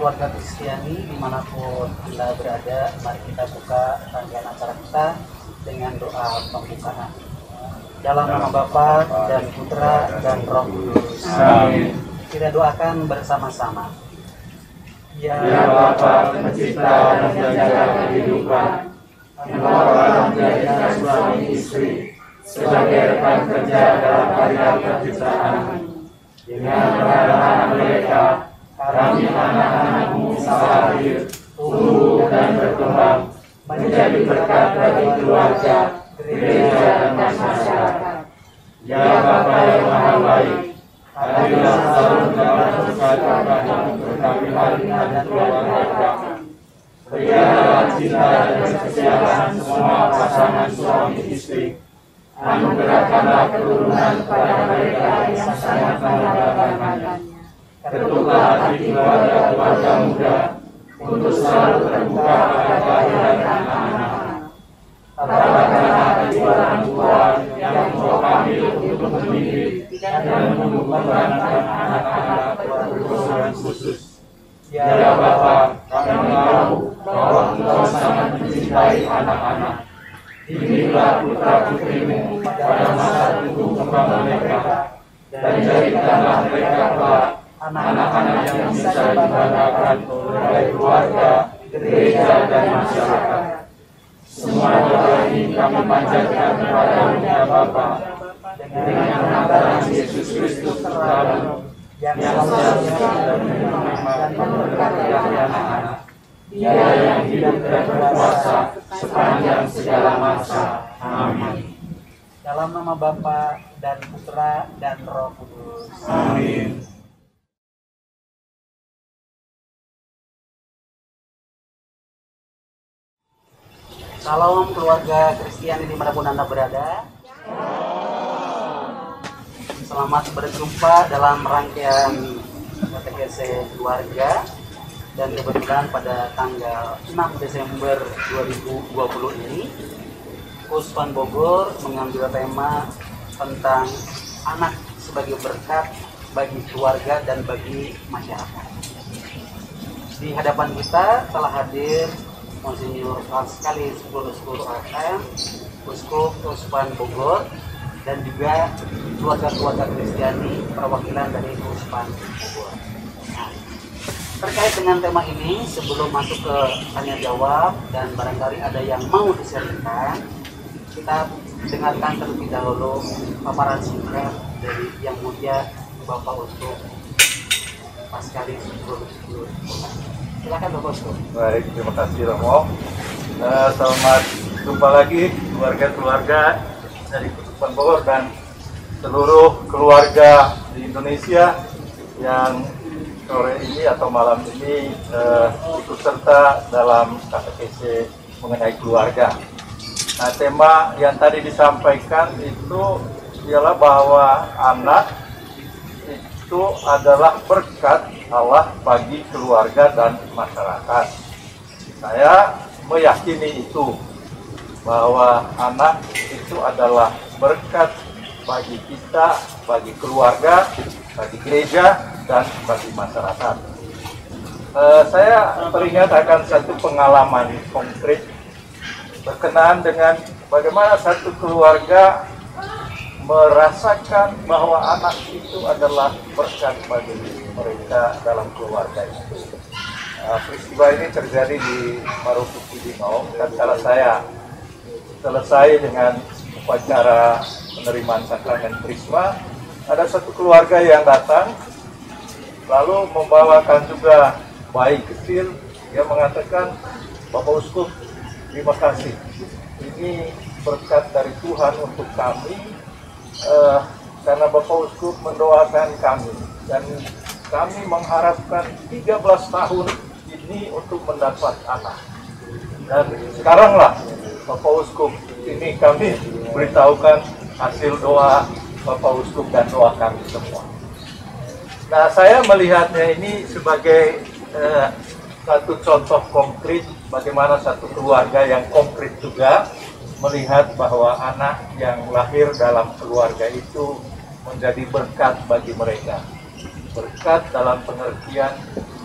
Keluarga Kristiani dimanapun Anda berada, mari kita buka rangkaian acara kita dengan doa pembukaan. Dalam nama Bapa dan Putra dan Roh Kudus. Amin. Kita doakan bersama-sama. Ya Bapa pencipta dan penjaga kehidupan, Engkau telah menjadikan suami istri sebagai rekan kerja dalam karya penciptaan. Dengan pengarahan mereka, kami anak-anakmu lahir, tumbuh dan berkembang, menjadi berkat bagi keluarga, gereja, dan masyarakat. Ya Bapa yang Maha Baik, adillah selalu dalam berkat kami dan keluarga. Berikanlah cinta dan kesetiaan semua pasangan suami istri. Anugerahkanlah keturunan pada mereka yang sangat mengharapkannya. Ketuklah hati keluarga muda untuk selalu terbuka pada kehadiran anak-anak. Tabahkanlah hati orang tua yang memahami untuk mendidik dan menumbuhkan anak-anak berkebutuhan khusus. Ya Bapa, kami tahu bahwa Engkau sangat mencintai anak-anak. Didilah putra-putrimu pada masa tumbuh kembang mereka, dan jadikanlah mereka kelak anak-anak yang bisa dibanggakan oleh keluarga, gereja, dan masyarakat. Semua doa ini kami panjatkan kepada-Mu ya Bapa, dengan nama Yesus Kristus terlalu yang selalu menerima dan memberkati anak-anak. Dia yang hidup dan berkuasa sepanjang segala masa. Amin. Dalam nama Bapa dan Putra dan Roh Kudus. Amin. Salam keluarga Kristiani dimanapun Anda berada. Selamat berjumpa dalam rangkaian katekese keluarga, dan kebetulan pada tanggal 6 Desember 2020 ini Uspan Bogor mengambil tema tentang anak sebagai berkat bagi keluarga dan bagi masyarakat. Di hadapan kita telah hadir Monsinyur Pascalis Bulus-Bulus AM, Uskup Uspan Bogor, dan juga keluarga-keluarga Kristiani perwakilan dari Uspan Bogor. Nah, terkait dengan tema ini, sebelum masuk ke tanya jawab dan barangkali ada yang mau disampaikan, kita dengarkan terlebih dahulu paparan singkat dari Yang Mulia Bapak Uskup Pascalis Bulus-Bulus. Silakan Bapak Uskup. Baik, terima kasih Romo. Selamat jumpa lagi keluarga-keluarga dari Uskupan Bogor dan seluruh keluarga di Indonesia yang sore ini atau malam ini ikut serta dalam katekese mengenai keluarga. Nah, tema yang tadi disampaikan itu ialah bahwa anak itu adalah berkat Allah bagi keluarga dan masyarakat. Saya meyakini itu, bahwa anak itu adalah berkat bagi kita, bagi keluarga, bagi gereja, dan bagi masyarakat. Saya teringat akan satu pengalaman konkret berkenaan dengan bagaimana satu keluarga merasakan bahwa anak itu adalah berkat bagi mereka dalam keluarga itu. Peristiwa ini terjadi di Marukubimo, dan kalau saya selesai dengan upacara penerimaan sakramen Krisma, ada satu keluarga yang datang lalu membawakan juga bayi kecil. Dia mengatakan, Bapak Uskup, terima kasih, ini berkat dari Tuhan untuk kami, karena Bapak Uskup mendoakan kami, dan kami mengharapkan 13 tahun ini untuk mendapat anak, dan sekaranglah Bapak Uskup ini kami beritahukan hasil doa Bapak Uskup dan doa kami semua. Nah, saya melihatnya ini sebagai satu contoh konkret bagaimana satu keluarga yang konkret juga melihat bahwa anak yang lahir dalam keluarga itu menjadi berkat bagi mereka. Berkat dalam pengertian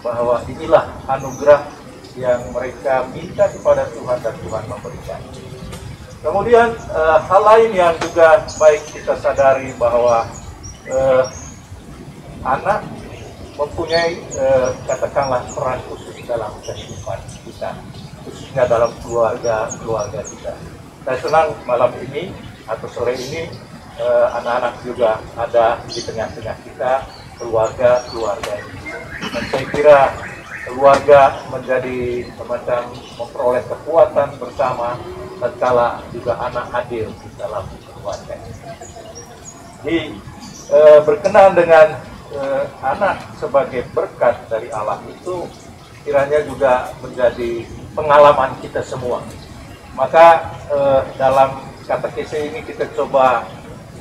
bahwa inilah anugerah yang mereka minta kepada Tuhan dan Tuhan memberikan. Kemudian hal lain yang juga baik kita sadari bahwa anak mempunyai katakanlah peran khusus dalam kehidupan kita, khususnya dalam keluarga kita. Saya senang malam ini atau sore ini anak-anak juga ada di tengah-tengah kita keluarga ini. Dan saya kira keluarga menjadi semacam memperoleh kekuatan bersama tatkala juga anak hadir di dalam keluarga ini. Jadi berkenan dengan anak sebagai berkat dari Allah itu kiranya juga menjadi pengalaman kita semua. Maka dalam katekese ini kita coba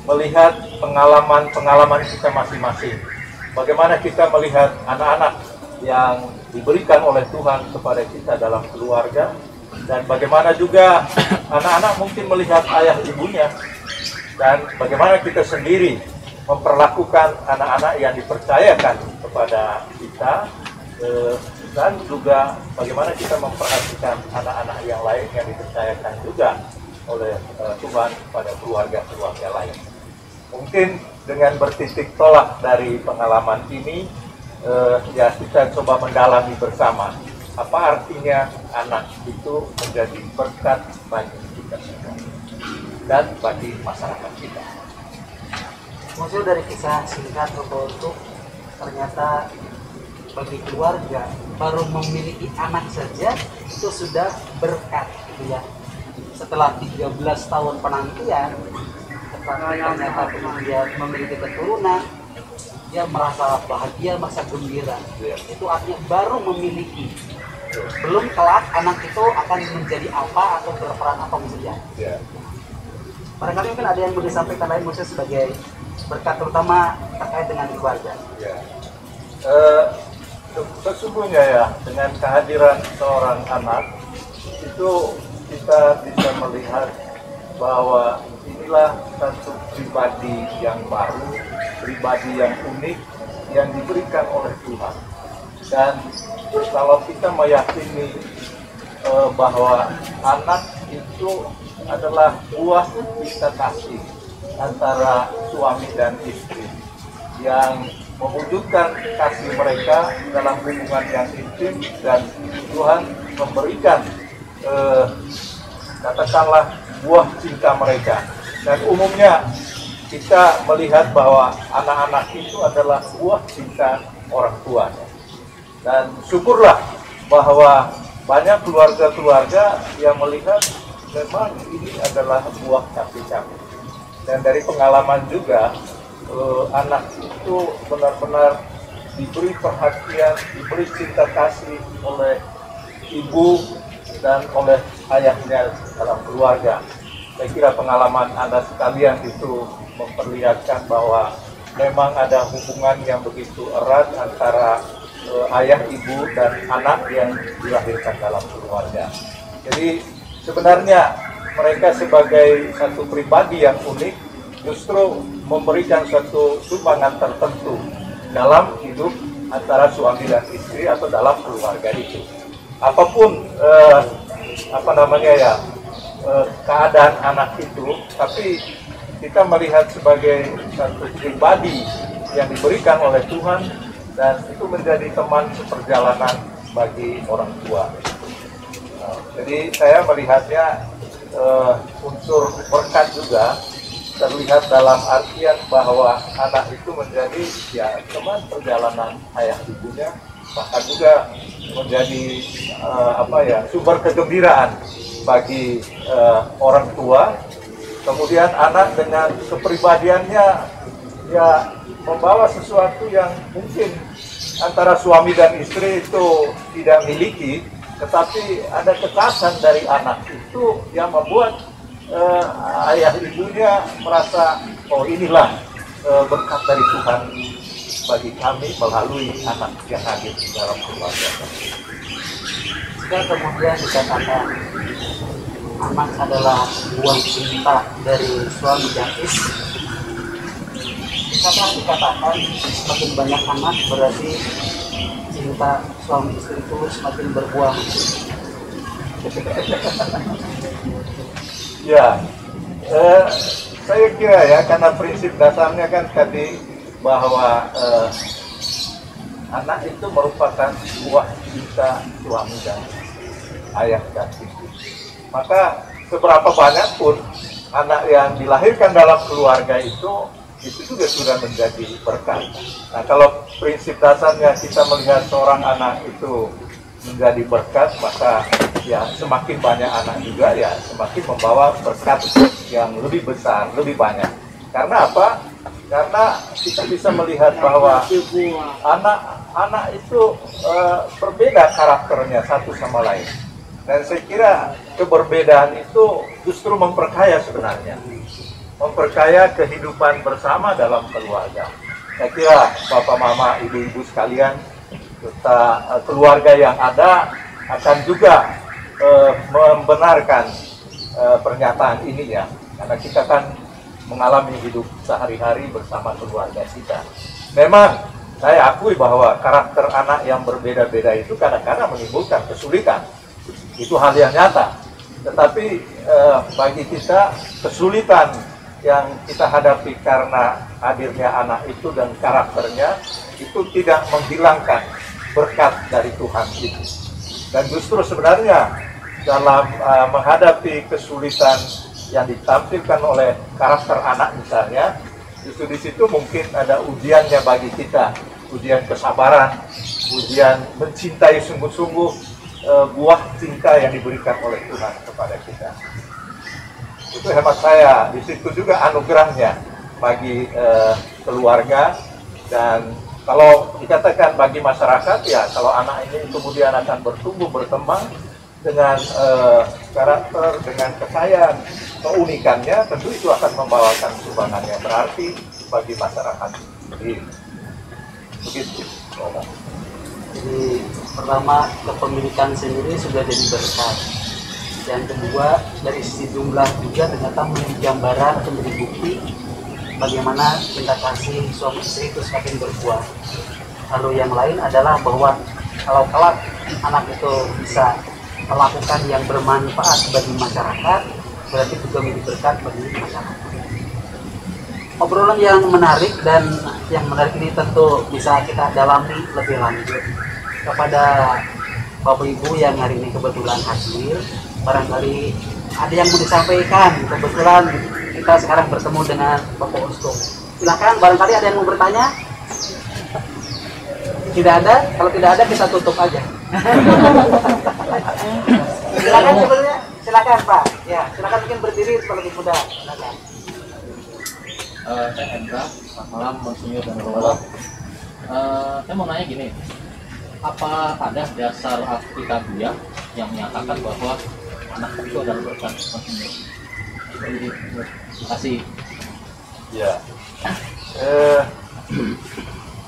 melihat pengalaman-pengalaman kita masing-masing. Bagaimana kita melihat anak-anak yang diberikan oleh Tuhan kepada kita dalam keluarga, dan bagaimana juga anak-anak mungkin melihat ayah ibunya, dan bagaimana kita sendiri memperlakukan anak-anak yang dipercayakan kepada kita, dan juga bagaimana kita memperhatikan anak-anak yang lain yang dipercayakan juga oleh Tuhan pada keluarga-keluarga lain. Mungkin dengan bertitik tolak dari pengalaman ini, ya kita coba mendalami bersama apa artinya anak itu menjadi berkat bagi kita semua dan bagi masyarakat kita. Maksud dari kisah singkat untuk ternyata bagi keluarga baru memiliki anak saja itu sudah berkat, gitu ya. Setelah 13 tahun penantian, ternyata dia memiliki keturunan, dia merasa bahagia, merasa gembira. Itu artinya baru memiliki. Belum kelak anak itu akan menjadi apa atau berperan apa saja. Barangkali mungkin ada yang mau disampaikan lain maksudnya sebagai berkat terutama terkait dengan keluarga. Sesungguhnya ya, dengan kehadiran seorang anak itu kita bisa melihat bahwa inilah satu pribadi yang baru, pribadi yang unik yang diberikan oleh Tuhan. Dan kalau kita meyakini bahwa anak itu adalah buah cinta kasih antara suami dan istri yang mewujudkan kasih mereka dalam hubungan yang intim, dan Tuhan memberikan katakanlah buah cinta mereka. Dan umumnya kita melihat bahwa anak-anak itu adalah buah cinta orang tuanya. Dan syukurlah bahwa banyak keluarga-keluarga yang melihat memang ini adalah buah kasih kami. Dan dari pengalaman juga, anak itu benar-benar diberi perhatian, diberi cinta kasih oleh ibu dan oleh ayahnya dalam keluarga. Saya kira pengalaman Anda sekalian itu memperlihatkan bahwa memang ada hubungan yang begitu erat antara ayah, ibu, dan anak yang dilahirkan dalam keluarga. Jadi sebenarnya mereka sebagai satu pribadi yang unik justru memberikan satu sumbangan tertentu dalam hidup antara suami dan istri atau dalam keluarga itu. Apapun keadaan anak itu, tapi kita melihat sebagai satu pribadi yang diberikan oleh Tuhan, dan itu menjadi teman seperjalanan bagi orang tua. Jadi saya melihatnya unsur berkat juga terlihat dalam artian bahwa anak itu menjadi ya teman perjalanan ayah ibunya, bahkan juga menjadi sumber kegembiraan bagi orang tua. Kemudian anak dengan kepribadiannya ya membawa sesuatu yang mungkin antara suami dan istri itu tidak miliki, tetapi ada kekasan dari anak itu yang membuat ayah ibunya merasa, oh inilah berkat dari Tuhan bagi kami melalui anak yang hadir di dalam keluarga. Jika kemudian dikatakan anak adalah buah cinta dari suami dan istri, bisakah dikatakan semakin banyak anak berarti cinta suami istri itu semakin berbuah? Ya, saya kira ya, karena prinsip dasarnya kan tadi bahwa anak itu merupakan buah cinta suami dan ayah dan ibu. Maka seberapa banyak pun anak yang dilahirkan dalam keluarga itu itu juga sudah menjadi berkat. Nah, kalau prinsip dasarnya kita melihat seorang anak itu menjadi berkat, maka ya semakin banyak anak juga ya semakin membawa berkat yang lebih besar, lebih banyak. Karena apa? Karena kita bisa melihat bahwa anak itu berbeda karakternya satu sama lain. Dan saya kira keberbedaan itu justru memperkaya sebenarnya. Memperkaya kehidupan bersama dalam keluarga. Saya kira Bapak, Mama, Ibu-ibu sekalian, serta keluarga yang ada akan juga membenarkan pernyataan ini ya. Karena kita kan mengalami hidup sehari-hari bersama keluarga kita. Memang saya akui bahwa karakter anak yang berbeda-beda itu kadang-kadang menimbulkan kesulitan. Itu hal yang nyata. Tetapi bagi kita kesulitan yang kita hadapi karena hadirnya anak itu dan karakternya itu tidak menghilangkan berkat dari Tuhan itu. Dan justru sebenarnya dalam menghadapi kesulitan yang ditampilkan oleh karakter anak misalnya, justru di situ mungkin ada ujiannya bagi kita, ujian kesabaran, ujian mencintai sungguh-sungguh buah cinta yang diberikan oleh Tuhan kepada kita. Itu hemat saya, di situ juga anugerahnya bagi keluarga. Dan kalau dikatakan bagi masyarakat, ya kalau anak ini kemudian akan bertumbuh berkembang dengan karakter, dengan kekayaan, keunikannya, tentu itu akan membawakan sumbangan yang berarti bagi masyarakat. Jadi begitu. Jadi pertama, kepemilikan sendiri sudah jadi berkat. Yang kedua, dari sisi jumlah juga ternyata menjadi gambaran atau menjadi bukti bagaimana cinta kasih suami istri itu semakin berbuah. Lalu yang lain adalah bahwa kalau kelak anak itu bisa melakukan yang bermanfaat bagi masyarakat, berarti juga menjadi berkat bagi masyarakat. Obrolan yang menarik dan yang menarik ini tentu bisa kita dalami lebih lanjut. Kepada Bapak Ibu yang hari ini kebetulan hadir, barangkali ada yang mau disampaikan. Kebetulan kita sekarang bertemu dengan Bapak Uskup. Silakan, barangkali ada yang mau bertanya. Tidak ada? Kalau tidak ada kita tutup aja. Silakan sebenarnya, silakan Pak. Ya, silakan mungkin berdiri supaya lebih mudah. Silakan. Saya Hendra, selamat malam Monsinyur dan Bapak. Saya mau nanya gini, apa ada dasar Alkitabiah yang menyatakan bahwa anak itu adalah berkat Monsinyur? Terima kasih. Ya,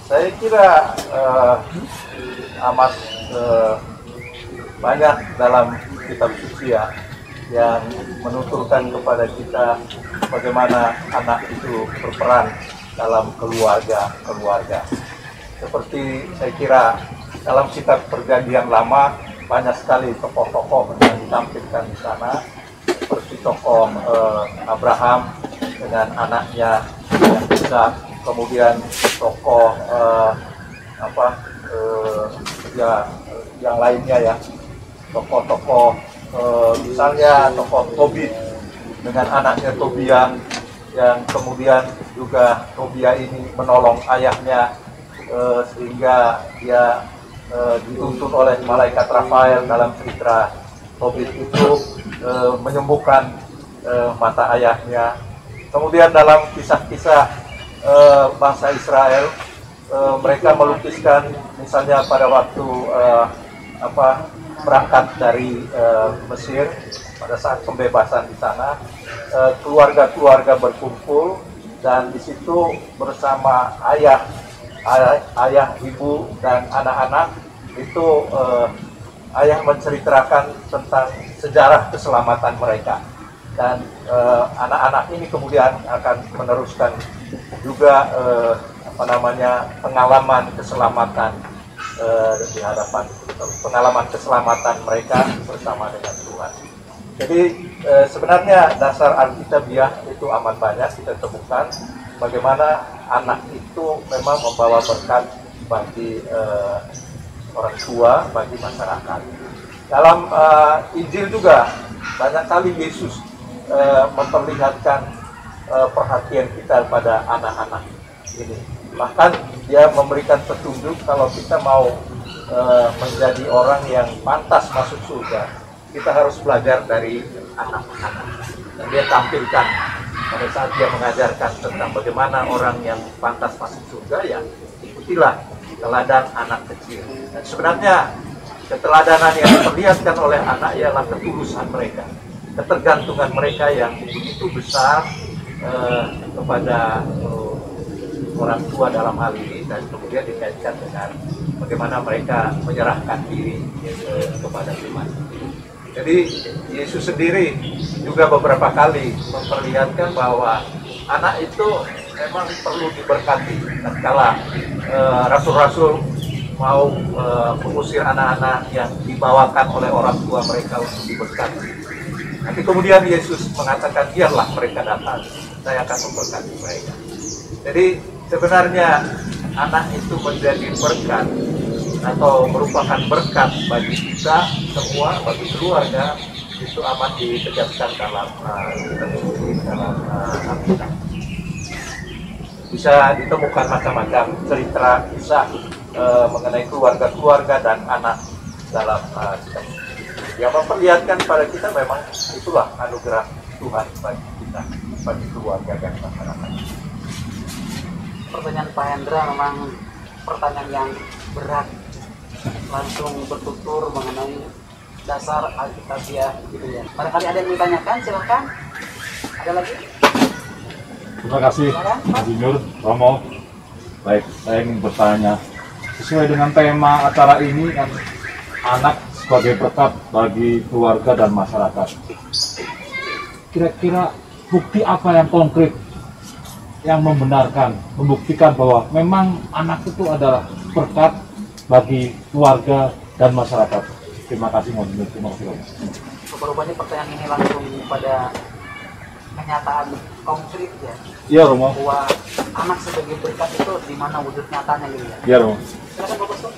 saya kira amat banyak dalam kitab suci ya yang menuturkan kepada kita bagaimana anak itu berperan dalam keluarga. Seperti saya kira dalam kitab Perjanjian Lama banyak sekali tokoh-tokoh yang ditampilkan di sana, seperti tokoh Abraham dengan anaknya yang Ishak, kemudian tokoh yang lainnya ya, tokoh-tokoh misalnya tokoh Tobit dengan anaknya Tobia, yang kemudian juga Tobia ini menolong ayahnya sehingga dia dituntun oleh malaikat Rafael dalam cerita Tobit itu menyembuhkan mata ayahnya. Kemudian dalam kisah-kisah bangsa Israel, mereka melukiskan misalnya pada waktu berangkat dari Mesir, pada saat pembebasan di sana, keluarga-keluarga berkumpul dan di situ bersama ayah, ibu dan anak-anak itu ayah menceritakan tentang sejarah keselamatan mereka, dan anak-anak ini kemudian akan meneruskan juga pengalaman keselamatan di hadapan pengalaman keselamatan mereka bersama dengan Tuhan. Jadi sebenarnya dasar Alkitabiah itu amat banyak kita temukan bagaimana anak itu memang membawa berkat bagi orang tua, bagi masyarakat. Dalam Injil juga banyak kali Yesus memperlihatkan perhatian kita pada anak-anak ini. Bahkan dia memberikan petunjuk kalau kita mau menjadi orang yang pantas masuk surga, kita harus belajar dari anak-anak. Dan dia tampilkan pada saat dia mengajarkan tentang bagaimana orang yang pantas masuk surga, ya ikutilah teladan anak kecil. Dan sebenarnya keteladanan yang diperlihatkan oleh anak ialah ketulusan mereka, ketergantungan mereka yang begitu besar kepada orang tua dalam hal ini, dan kemudian dikaitkan dengan bagaimana mereka menyerahkan diri kepada Tuhan. Jadi Yesus sendiri juga beberapa kali memperlihatkan bahwa anak itu memang perlu diberkati. Tatkala rasul-rasul mau mengusir anak-anak yang dibawakan oleh orang tua mereka untuk diberkati, nanti kemudian Yesus mengatakan, biarlah mereka datang, saya akan memberkati mereka. Jadi sebenarnya anak itu menjadi berkat atau merupakan berkat bagi kita semua, bagi keluarga, itu amat ditegaskan dalam Alkitab. Bisa ditemukan macam-macam cerita kisah mengenai keluarga-keluarga dan anak dalam kitab. Yang memperlihatkan pada kita memang itulah anugerah Tuhan bagi kita, bagi keluarga dan masyarakat. Pertanyaan Pak Hendra memang pertanyaan yang berat, langsung bertutur mengenai dasar Alkitabiah gitu ya. Barangkali ada yang ditanyakan, silakan. Ada lagi? Terima kasih, Insinyur Romo. Baik, saya ingin bertanya, sesuai dengan tema acara ini kan, anak sebagai berkat bagi keluarga dan masyarakat. Kira-kira bukti apa yang konkret yang membenarkan, membuktikan bahwa memang anak itu adalah berkat bagi keluarga dan masyarakat? Terima kasih, Monsinyur. Terima kasih. Rupanya pertanyaan ini langsung pada kenyataan konkret ya. Iya, Romo. Bahwa anak sebagai berkat itu di mana wujud nyatanya gitu ya. Iya, Romo. Silakan Bapak Ustaz.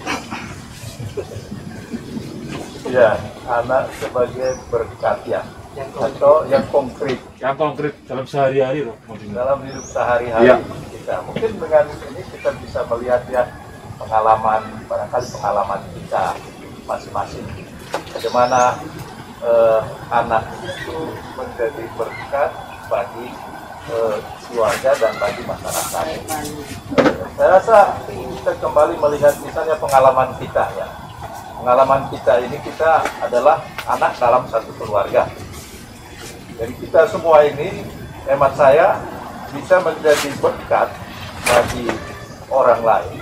Ya, anak sebagai berkat ya, atau yang konkret Yang konkret dalam sehari-hari, Monsinyur. dalam hidup sehari-hari Ya. kita. Mungkin dengan ini kita bisa melihat ya pengalaman, barangkali pengalaman kita masing-masing. Bagaimana anak itu menjadi berkat bagi keluarga dan bagi masyarakat. Saya rasa kita kembali melihat misalnya pengalaman kita ya. Pengalaman kita ini, kita adalah anak dalam satu keluarga. Jadi kita semua ini, hemat saya, bisa menjadi berkat bagi orang lain.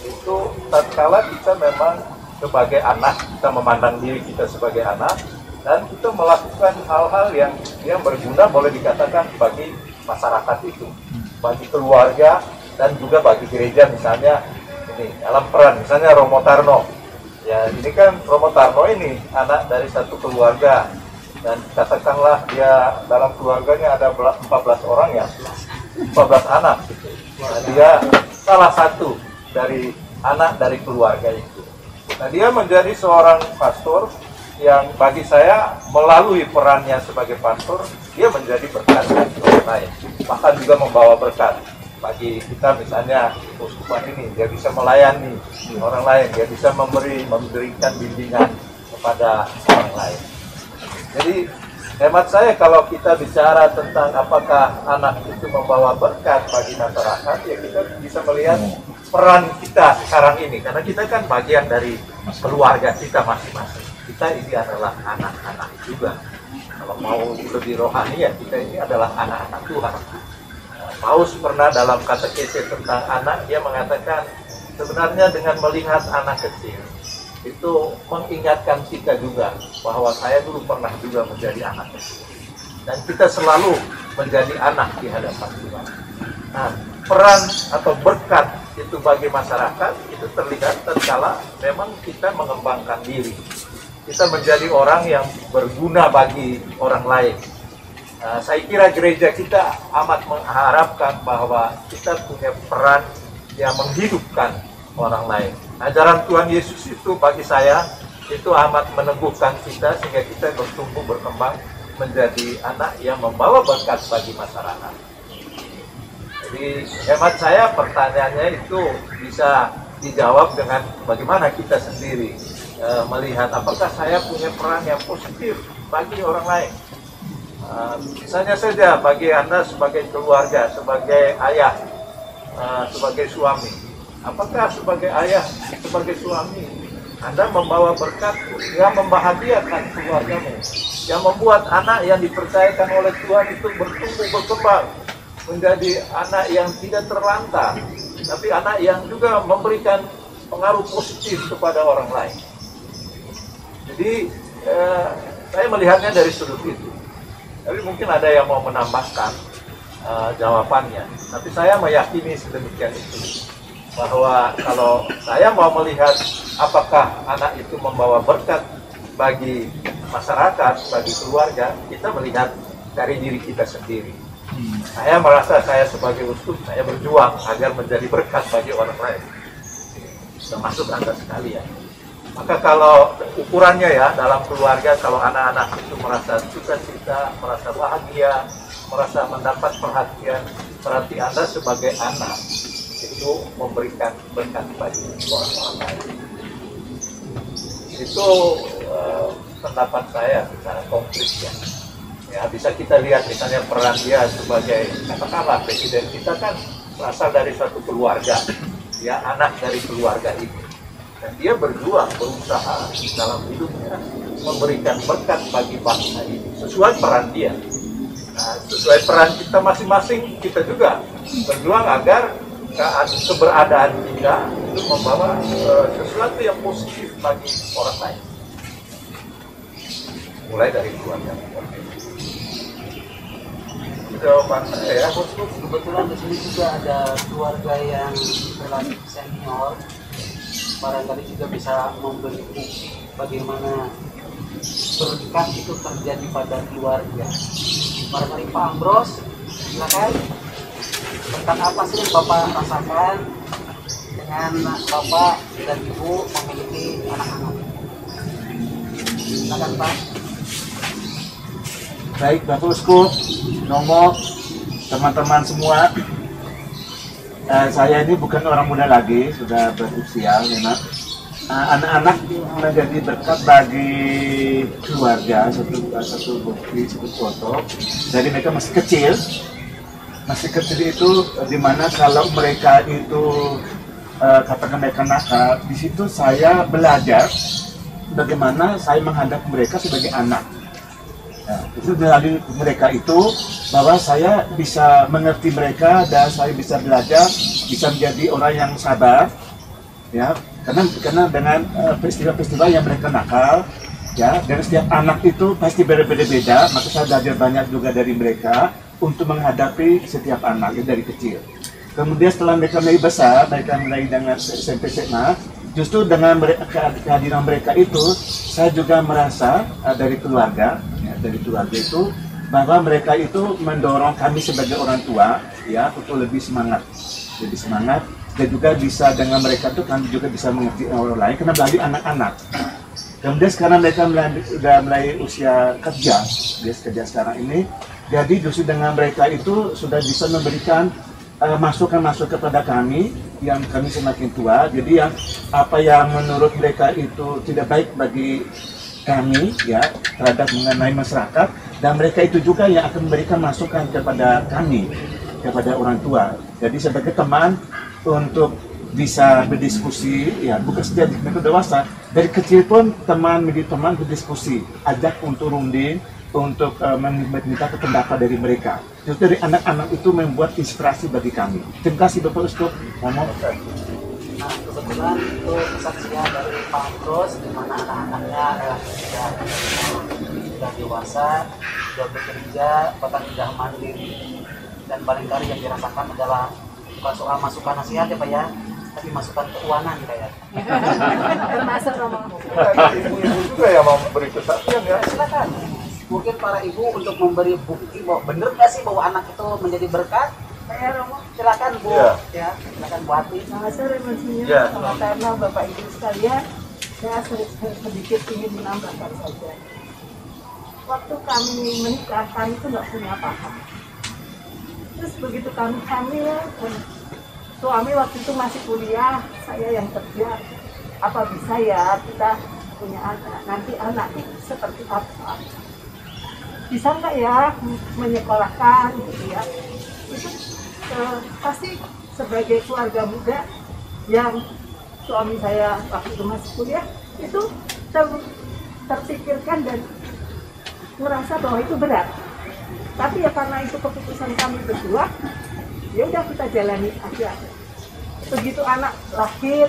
Itu tatkala kita memang sebagai anak, kita memandang diri kita sebagai anak, dan kita melakukan hal-hal yang berguna, boleh dikatakan bagi masyarakat itu, bagi keluarga, dan juga bagi gereja. Misalnya ini dalam peran, misalnya Romo Tarno. Ya, ini kan Romo Tarno ini anak dari satu keluarga, dan katakanlah dia dalam keluarganya ada 14 orang ya, 14 anak. Nah, dia salah satu dari anak dari keluarga itu. Nah, dia menjadi seorang pastor yang bagi saya melalui perannya sebagai pastor, dia menjadi berkat bagi orang lain. Bahkan juga membawa berkat bagi kita, misalnya uskupan ini, dia bisa melayani orang lain, dia bisa memberikan bimbingan kepada orang lain. Jadi hemat saya kalau kita bicara tentang apakah anak itu membawa berkat bagi masyarakat, ya kita bisa melihat peran kita sekarang ini, karena kita kan bagian dari keluarga kita masing-masing. Kita ini adalah anak-anak juga. Kalau mau lebih rohani ya, kita ini adalah anak-anak Tuhan. Paus pernah dalam katekese tentang anak, dia mengatakan sebenarnya dengan melihat anak kecil itu mengingatkan kita juga bahwa saya dulu pernah juga menjadi anak kecil, dan kita selalu menjadi anak di hadapan Tuhan. Nah, peran atau berkat itu bagi masyarakat itu terlihat tatkala memang kita mengembangkan diri, kita menjadi orang yang berguna bagi orang lain. Saya kira gereja kita amat mengharapkan bahwa kita punya peran yang menghidupkan orang lain. Ajaran Tuhan Yesus itu bagi saya itu amat meneguhkan kita, sehingga kita bertumbuh berkembang menjadi anak yang membawa berkat bagi masyarakat. Jadi hemat saya pertanyaannya itu bisa dijawab dengan bagaimana kita sendiri melihat apakah saya punya peran yang positif bagi orang lain. Misalnya saja bagi Anda sebagai keluarga, sebagai ayah, sebagai suami. Apakah sebagai ayah, sebagai suami, Anda membawa berkat yang membahagiakan keluargamu, yang membuat anak yang dipercayakan oleh Tuhan itu bertumbuh, berkembang, menjadi anak yang tidak terlantar, tapi anak yang juga memberikan pengaruh positif kepada orang lain. Jadi saya melihatnya dari sudut itu. Tapi mungkin ada yang mau menambahkan jawabannya. Tapi saya meyakini sedemikian itu, bahwa kalau saya mau melihat apakah anak itu membawa berkat bagi masyarakat, bagi keluarga, kita melihat dari diri kita sendiri. Saya merasa saya sebagai uskup, saya berjuang agar menjadi berkat bagi orang lain, termasuk Anda sekalian. Maka kalau ukurannya ya dalam keluarga, kalau anak-anak itu merasa sukacita, merasa bahagia, merasa mendapat perhatian, berarti Anda sebagai anak itu memberikan berkat bagi orang lain. Itu pendapat saya secara konkret ya. Ya, bisa kita lihat misalnya peran dia sebagai, katakanlah presiden kita kan berasal dari suatu keluarga, ya, anak dari keluarga itu. Dan dia berjuang, berusaha dalam hidupnya memberikan berkat bagi bangsa ini sesuai peran dia. Nah, sesuai peran kita masing-masing, kita juga berjuang agar keberadaan kita itu membawa sesuatu yang positif bagi orang lain. Mulai dari keluarga. Jawaban saya, kebetulan di sini juga ada keluarga yang relatif senior, barangkali juga bisa memberi bukti bagaimana berkat itu terjadi pada keluarga. Barangkali Pak Ambros, silakan. Berkat apa sih yang Bapak rasakan dengan Bapak dan Ibu memiliki anak-anak? Silakan Pak. Baik, Bapak Uskup, Nomo, teman-teman semua. Saya ini bukan orang muda lagi, sudah berusia memang. Anak-anak menjadi berkat bagi keluarga, satu bukti, satu foto. Jadi mereka masih kecil itu dimana kalau mereka itu katakan mereka nakal, di situ saya belajar bagaimana saya menghadap mereka sebagai anak. Nah, itu dari mereka itu bahwa saya bisa mengerti mereka dan saya bisa belajar, bisa menjadi orang yang sabar, ya, karena dengan peristiwa-peristiwa yang mereka nakal, ya, dan setiap anak itu pasti berbeda-beda, maka saya belajar banyak juga dari mereka untuk menghadapi setiap anak dari kecil. Kemudian setelah mereka mulai besar, mereka mulai dengan SMP SMA, justru dengan kehadiran mereka itu, saya juga merasa dari keluarga itu bahwa mereka itu mendorong kami sebagai orang tua, ya, untuk lebih semangat dan juga bisa dengan mereka itu kami juga bisa mengerti orang lain karena bagi anak-anak. Kemudian sekarang mereka sudah mulai usia kerja sekarang ini, jadi justru dengan mereka itu sudah bisa memberikan masukan-masukan kepada kami yang kami semakin tua. Jadi yang apa yang menurut mereka itu tidak baik bagi kami, ya, terhadap mengenai masyarakat, dan mereka itu juga yang akan memberikan masukan kepada kami, kepada orang tua. Jadi sebagai teman untuk bisa berdiskusi, ya, bukan saja mereka dewasa, dari kecil pun teman menjadi teman berdiskusi, ajak untuk runding, untuk meminta pendapat dari mereka. Justru dari anak-anak itu membuat inspirasi bagi kami. Terima kasih Bapak Uskup. Nah, kebetulan itu kesaksian dari Pak Ambros, di mana anak-anaknya sudah dewasa, sudah bekerja, bahkan sudah mandiri. Dan paling-kali yang dirasakan adalah bukan soal masukan nasihat ya Pak ya, tapi masukan keuangan kayak. Termasuk Romo. ibu-ibu juga yang mau memberi kesaksian ya. Silakan. Mungkin para ibu untuk memberi bukti bahwa benar nggak sih bahwa anak itu menjadi berkat? Saya Romo. Silakan Bu, Ya. ya, silakan Bu Ati. Selamat sore Monsinyur. Ya. Karena Bapak Ibu sekalian, saya sedikit ingin menambahkan saja. Waktu kami menikah, kami itu nggak punya apa-apa. Terus begitu kami hamil, suami waktu itu masih kuliah, saya yang kerja. Apa bisa ya kita punya anak, nanti anak itu seperti apa? Bisa nggak ya menyekolahkan gitu ya? Itu pasti sebagai keluarga muda yang suami saya waktu itu masih kuliah, itu terpikirkan dan merasa bahwa itu berat. Tapi ya karena itu keputusan kami berdua, ya udah kita jalani aja. Begitu anak lahir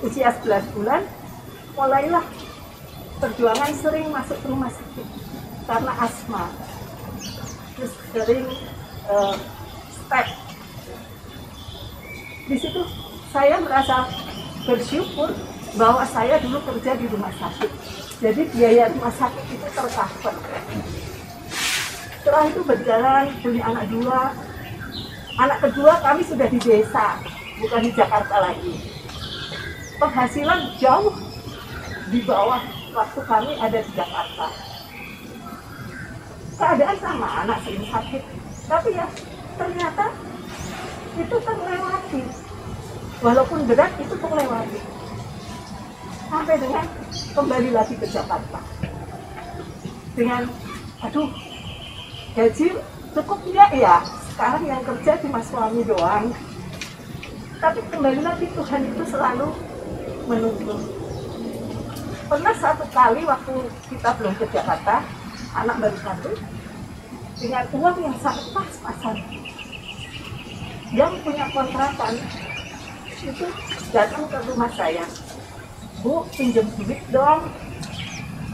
usia 11 bulan, mulailah perjuangan, sering masuk ke rumah sakit karena asma, terus sering step. Di situ saya merasa bersyukur bahwa saya dulu kerja di rumah sakit, jadi biaya rumah sakit itu tercover. Setelah itu berjalan, punya anak 2. Anak kedua kami sudah di desa, bukan di Jakarta lagi. Penghasilan jauh di bawah waktu kami ada di Jakarta. Keadaan sama, anak sering sakit, tapi ya ternyata itu terlewati. Walaupun berat, itu terlewati. Sampai dengan kembali lagi ke Jakarta. Dengan, aduh, gaji cukup nggak ya? Sekarang yang kerja cuma suami doang. Tapi kembali lagi Tuhan itu selalu menuntun. Pernah satu kali waktu kita belum ke Jakarta, anak baru 1, dengan uang yang sangat pas-pasan. Yang punya kontrakan itu datang ke rumah saya, Bu, pinjam duit dong,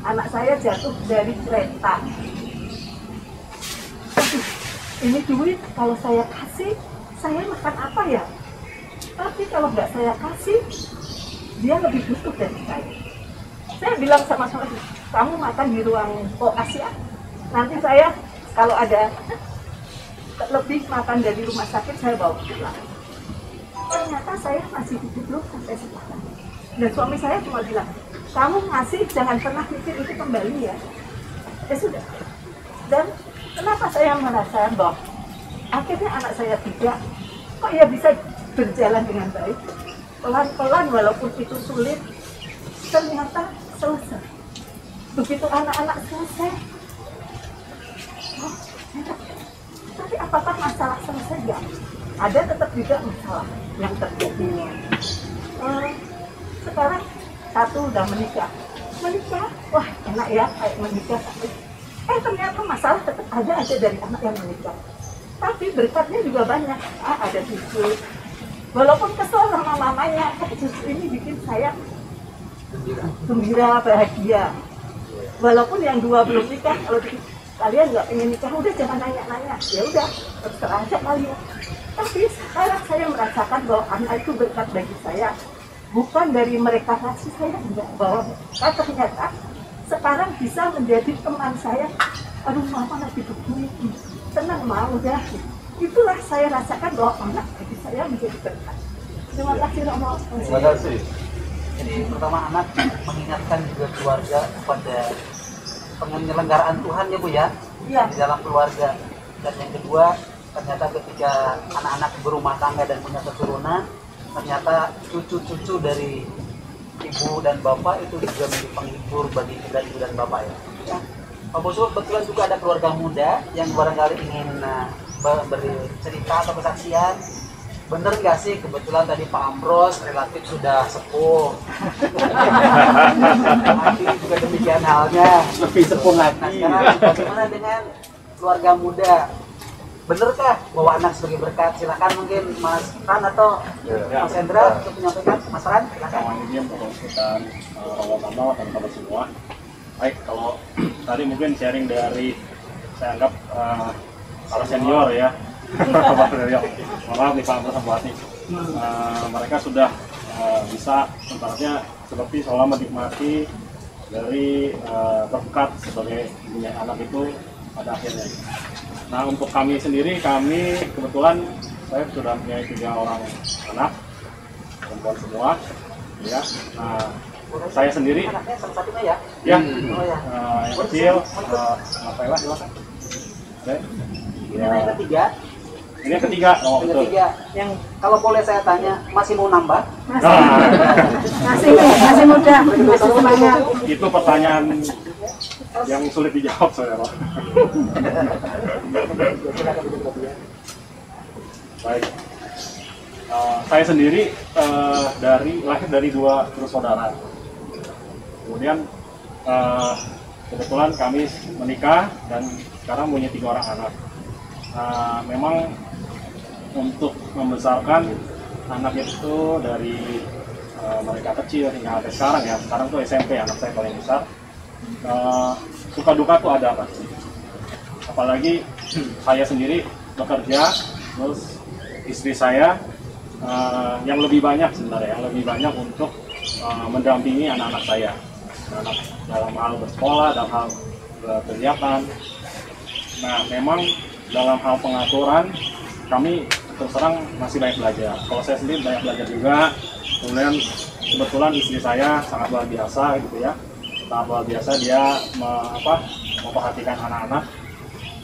anak saya jatuh dari kereta. Ini duit kalau saya kasih, saya makan apa ya? Tapi kalau nggak saya kasih, dia lebih butuh dari saya. Saya bilang sama suami, kamu makan di ruang koas ya. Nanti saya kalau ada lebih makan dari rumah sakit, saya bawa pulang. Ternyata saya masih hidup sampai sekarang. Dan suami saya cuma bilang, kamu ngasih jangan pernah pikir itu kembali ya. Ya sudah. Dan kenapa saya merasa bahwa akhirnya anak saya 3, kok ya bisa berjalan dengan baik, pelan-pelan walaupun itu sulit, ternyata selesai. Begitu anak-anak selesai, oh, tapi apakah masalah selesai? Ya, ada tetap juga masalah yang terjadi. Sekarang 1 udah menikah, wah enak ya kayak menikah. Ternyata masalah tetap ada aja dari anak yang menikah. Tapi berkatnya juga banyak. Ada cucu. Walaupun kesel sama mamanya, cucu ini bikin saya gembira, bahagia. Walaupun yang 2 belum nikah, kalau kalian nggak pengen nikah, udah jangan nanya-nanya. Ya udah, terserah aja kalian. Tapi sekarang saya merasakan bahwa anak itu berkat bagi saya. Bukan dari mereka kasih saya, enggak. Bahwa ternyata sekarang bisa menjadi teman saya. Aduh, mama lagi begini, tenang mau udah. Itulah saya rasakan bahwa anak bagi saya menjadi berkat. Terima kasih Romo. Terima kasih. Jadi pertama anak mengingatkan juga keluarga kepada penyelenggaraan Tuhan ya Bu ya, Iya. di dalam keluarga. Dan yang kedua, ternyata ketika anak-anak berumah tangga dan punya keturunan, ternyata cucu-cucu dari ibu dan bapak itu juga menjadi penghibur bagi kita ibu dan bapak ya. Pak Boso, kebetulan juga ada keluarga muda yang barangkali ingin beri cerita atau kesaksian. Bener nggak sih kebetulan tadi Pak Ambros relatif sudah sepuh. Nanti juga demikian halnya. Lebih sepuh Nah lagi. sekarang bagaimana dengan keluarga muda? Benarkah bahwa anak sebagai berkat? Silakan mungkin Mas Ran atau Mas Hendra untuk menyampaikan. Mas Ran, silakan. Ini untuk kita Romo Tama dan teman semua. Baik, kalau tadi mungkin sharing dari saya anggap para senior ya, Bapak Rio, maaf nih Pak Bupati, mereka sudah bisa sebenarnya seperti seolah menikmati dari berkat sebagai punya anak itu pada akhirnya. Nah untuk kami sendiri, kami kebetulan saya sudah punya 3 orang anak, perempuan semua, ya. Nah saya sendiri, Anaknya salah satunya ya. ya, Oh ya. yang kecil, Rafaela silakan. Oke. Ini yang ketiga. Ini yang ketiga, oh, Yang betul. ketiga, yang kalau boleh saya tanya, masih mau nambah? Masih muda, masih semangat. Itu pertanyaan yang sulit dijawab, saudara. Baik. Saya sendiri lahir dari dua bersaudara. Kemudian kebetulan kami menikah dan sekarang punya 3 orang anak. Memang untuk membesarkan anak itu dari mereka kecil hingga sampai sekarang ya. Sekarang tuh SMP anak saya paling besar. Suka duka tuh ada pasti. Apalagi saya sendiri bekerja, terus istri saya yang lebih banyak sebenarnya, yang lebih banyak untuk mendampingi anak-anak saya, dalam hal bersekolah, dalam hal berkegiatan. Nah, memang dalam hal pengaturan kami terus terang masih banyak belajar. Kalau saya sendiri banyak belajar juga. Kemudian kebetulan istri saya sangat luar biasa gitu ya, sangat luar biasa dia memperhatikan anak-anak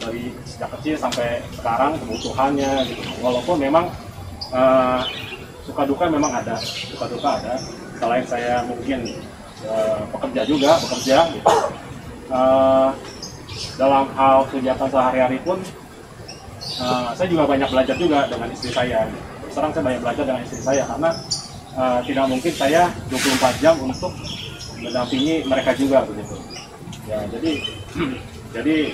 dari sejak kecil sampai sekarang kebutuhannya gitu. Walaupun memang suka duka memang ada, suka duka ada. Selain saya mungkin bekerja gitu. Dalam hal kegiatan sehari-hari pun saya juga banyak belajar juga dengan istri saya. Sekarang saya banyak belajar dengan istri saya karena tidak mungkin saya 24 jam untuk mendampingi mereka juga begitu. Ya, jadi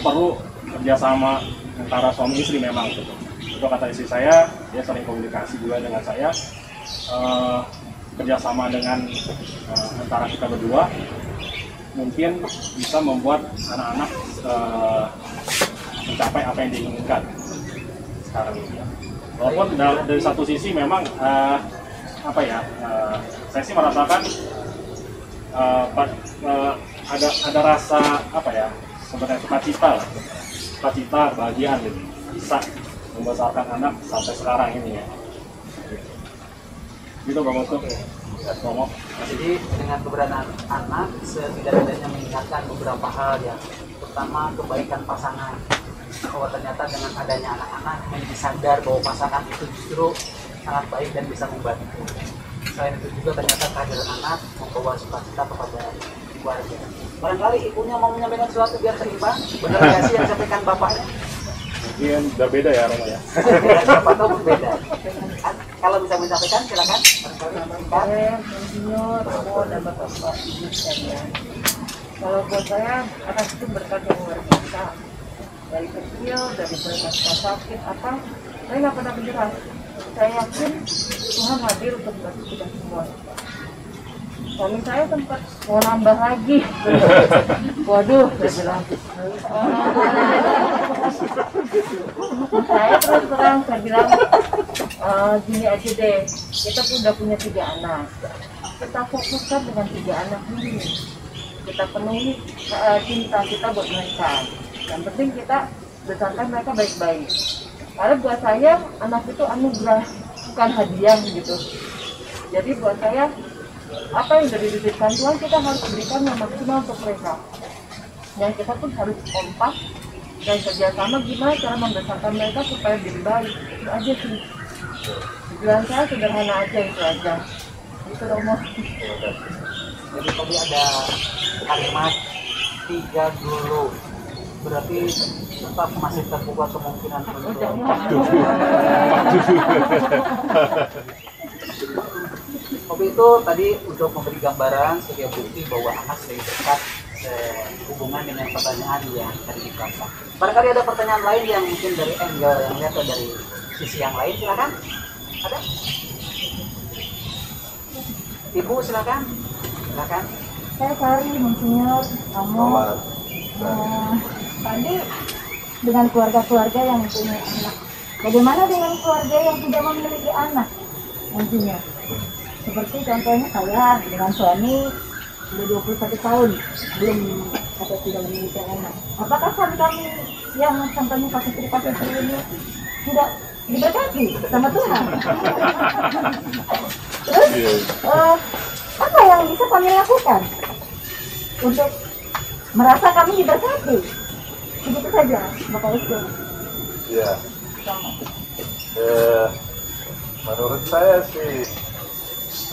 perlu kerjasama antara suami istri memang gitu. Itu kata istri saya, dia sering komunikasi juga dengan saya. Kerjasama dengan antara kita berdua mungkin bisa membuat anak-anak mencapai apa yang diinginkan sekarang ini. Walaupun dari satu sisi memang saya sih merasakan ada rasa sebenarnya sukacita bahagiaan gitu, bisa membesarkan anak sampai sekarang ini ya. Gitu Bang Untuk. Jadi dengan keberadaan anak setidak-tidaknya mengingatkan beberapa hal ya, pertama kebaikan pasangan, bahwa ternyata dengan adanya anak-anak menjadi sadar bahwa pasangan itu justru sangat baik dan bisa membantu. Selain itu juga ternyata kehadiran anak membawa sukacita kepada keluarga. Barangkali ibunya mau menyampaikan sesuatu biar seimbang, benar nggak sih yang disampaikan bapaknya? Mungkin udah beda ya Roma ya. Siapa tahu berbeda. Kalau bisa menyampaikan silakan. Saya Monsinyur, Romo, dan Bapak-Bapak Ibu sekalian. Kalau buat saya, anak itu berkat yang luar biasa. Dari kecil, dari berkat sakit, saya nggak pernah menyerah. Saya yakin Tuhan hadir untuk membantu kita semua. Suami saya sempat mau nambah lagi. Waduh, saya bilang. Saya terus terang, saya bilang, gini aja deh, kita udah punya 3 anak. Kita fokuskan dengan 3 anak ini. Kita penuhi cinta kita buat mereka. Yang penting kita besarkan mereka baik-baik. Karena buat saya, anak itu anugerah, bukan hadiah gitu. Jadi buat saya, apa yang sudah dititipkan Tuhan, kita harus berikan yang maksimal untuk mereka. Dan kita pun harus kompak dan kerjasama gimana cara membesarkan mereka supaya jadi baik. Itu aja sih. Tujuan saya sederhana aja, itu aja. Itu Romo. Jadi tadi ada kalimat 3 dulu. Berarti tetap masih terbuka kemungkinan untuk Kopi itu tadi untuk memberi gambaran sebagai bukti bahwa anak lebih dekat hubungan dengan pertanyaan yang tadi dikatakan. Barangkali ada pertanyaan lain yang mungkin dari angle yang lihat atau dari sisi yang lain, silakan. Ada? Ibu silakan. Silakan. Saya Sari, Monsinyur, kamu tadi dengan keluarga-keluarga yang punya anak. Bagaimana dengan keluarga yang tidak memiliki anak, Monsinyur? Seperti contohnya saya dengan suami sudah 21 tahun belum atau tidak memiliki anak. Apakah suami kami yang contohnya pastor ini tidak diberkati sama Tuhan? Terus apa yang bisa kami lakukan untuk merasa kami diberkati? Begitu saja, Bapak Ustaz. Ya, Menurut saya sih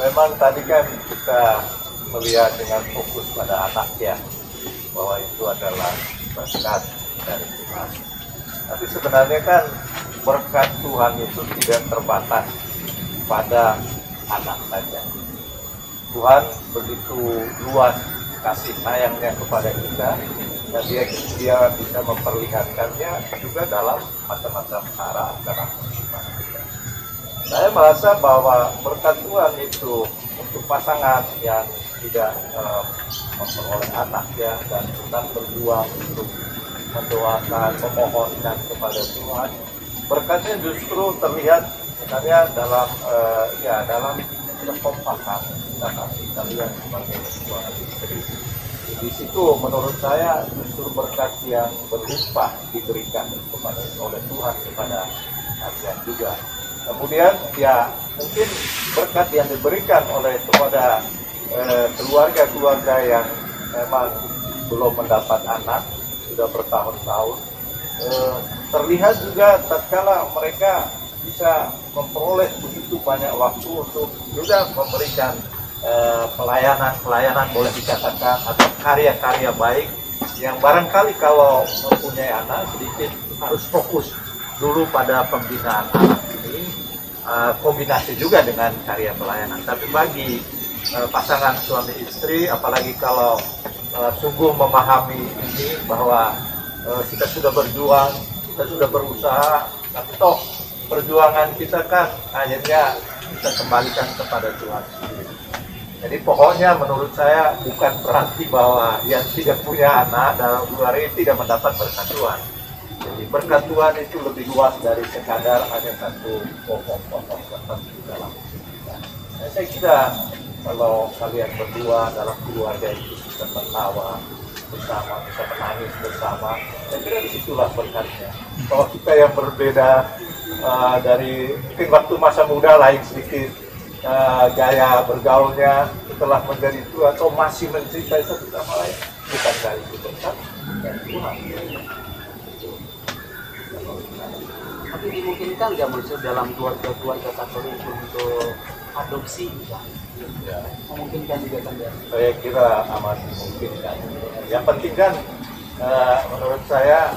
memang tadi kan kita melihat dengan fokus pada anak ya, bahwa itu adalah berkat dari Tuhan. Tapi sebenarnya kan berkat Tuhan itu tidak terbatas pada anak saja. Tuhan begitu luas kasih sayangnya kepada kita, dan dia bisa memperlihatkannya juga dalam macam-macam cara dalam kehidupan kita. Saya merasa bahwa berkat Tuhan itu untuk pasangan yang tidak memperoleh anak ya, dan tetap berjuang untuk mendoakan, memohonkan kepada Tuhan, berkatnya justru terlihat sebenarnya dalam dalam kekompakan kita lihat sebagai sebuah istri. Di situ menurut saya justru berkat yang berlimpah diberikan oleh Tuhan kepada kalian juga. Kemudian ya mungkin berkat yang diberikan kepada keluarga-keluarga yang memang belum mendapat anak sudah bertahun-tahun, terlihat juga tatkala mereka bisa memperoleh begitu banyak waktu untuk juga memberikan pelayanan boleh dikatakan, atau karya-karya baik yang barangkali kalau mempunyai anak sedikit harus fokus dulu pada pembinaan anak ini, kombinasi juga dengan karya pelayanan. Tapi bagi pasangan suami istri, apalagi kalau sungguh memahami ini bahwa kita sudah berjuang, kita sudah berusaha, tapi toh perjuangan kita kan akhirnya kita kembalikan kepada Tuhan sendiri. Jadi pokoknya menurut saya bukan berarti bahwa yang tidak punya anak dalam keluarga ini tidak mendapat berkat Tuhan. Jadi berkat Tuhan itu lebih luas dari sekadar hanya satu pokok-pokok tertentu dalam kita. Nah, saya kira kalau kalian berdua dalam keluarga itu bisa tertawa bersama, bisa menangis bersama, saya kira disitulah berkatnya. Kalau kita yang berbeda dari mungkin waktu masa muda lain sedikit, gaya bergaulnya, setelah menjadi tua atau masih mencintai satu sama lain, bukan dari itu berkat dari Tuhan. Tapi dimungkinkan nggak muncul dalam keluarga Katolik untuk adopsi misalnya? Ya. Memungkinkan juga kan ya? Saya kira amat memungkinkan. Yang penting kan menurut saya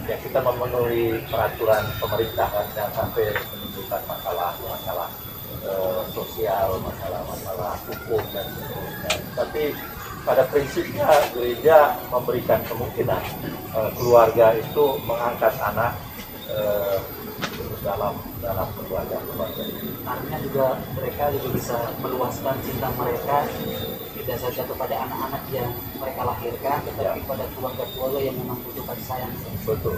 ya kita memenuhi peraturan pemerintah kan, jangan sampai menimbulkan masalah sosial, masalah hukum dan seterusnya. Tapi pada prinsipnya gereja memberikan kemungkinan keluarga itu mengangkat anak dalam keluarga. Artinya juga mereka juga bisa meluaskan cinta mereka tidak saja kepada anak-anak yang mereka lahirkan, tetapi pada keluarga-keluarga yang memang butuh kasih sayang. Betul.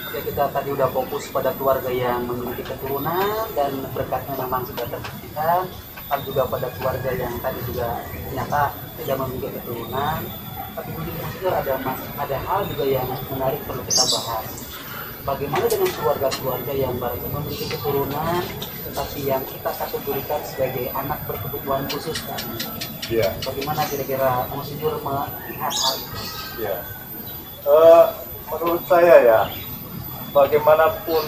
Oke, kita tadi udah fokus pada keluarga yang memiliki keturunan dan berkatnya memang sudah terbuktikan, dan juga pada keluarga yang tadi juga ternyata tidak memiliki keturunan. Tapi mungkin ada hal juga yang menarik perlu kita bahas. Bagaimana dengan keluarga-keluarga yang baru memiliki keturunan, tetapi yang kita kategorikan sebagai anak berkebutuhan khusus kan? Iya. Bagaimana kira-kira Monsinyur melihat hal itu? Iya. Menurut saya ya, bagaimanapun